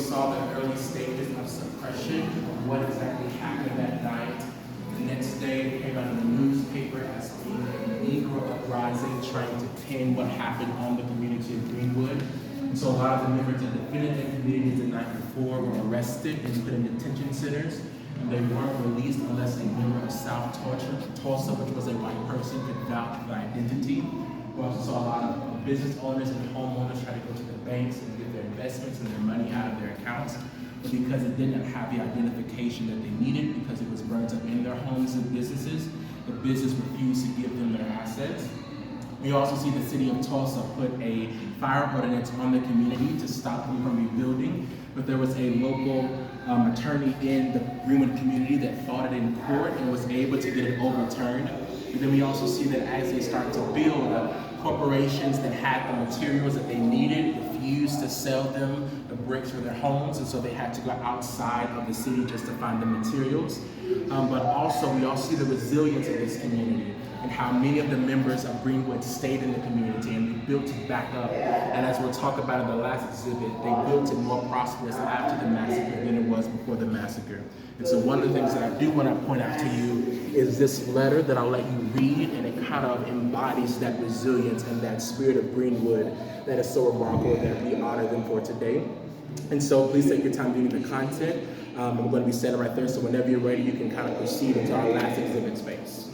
saw the early stages of suppression, of what exactly happened that night. The next day, it came out in the newspaper as being a Negro uprising, trying to pin what happened on the community of Greenwood. And so a lot of the members of the defendant communities the night before were arrested and put in detention centers. And they weren't released unless a member of South Tulsa, which was a white person, could vouch for identity. We also saw a lot of business owners and homeowners try to go to the banks and get their investments and their money out of their accounts. But because it didn't have the identification that they needed, because it was burnt up in their homes and businesses, the business refused to give them their assets. We also see the city of Tulsa put a fire ordinance on the community to stop them from rebuilding, but there was a local attorney in the Greenwood community that fought it in court and was able to get it overturned. And then we also see that as they start to build, corporations that had the materials that they needed refused to sell them the bricks for their homes, and so they had to go outside of the city just to find the materials. But also, we also see the resilience of this community and how many of the members of Greenwood stayed in the community and they built it back up. And as we'll talk about in the last exhibit, they built it more prosperous after the massacre than it was before the massacre. And so one of the things that I do want to point out to you is this letter that I'll let you read, and it kind of embodies that resilience and that spirit of Greenwood that is so remarkable that we honor them for today. And so please take your time reading the content. I'm going to be standing right there, so whenever you're ready, you can kind of proceed into our last exhibit space.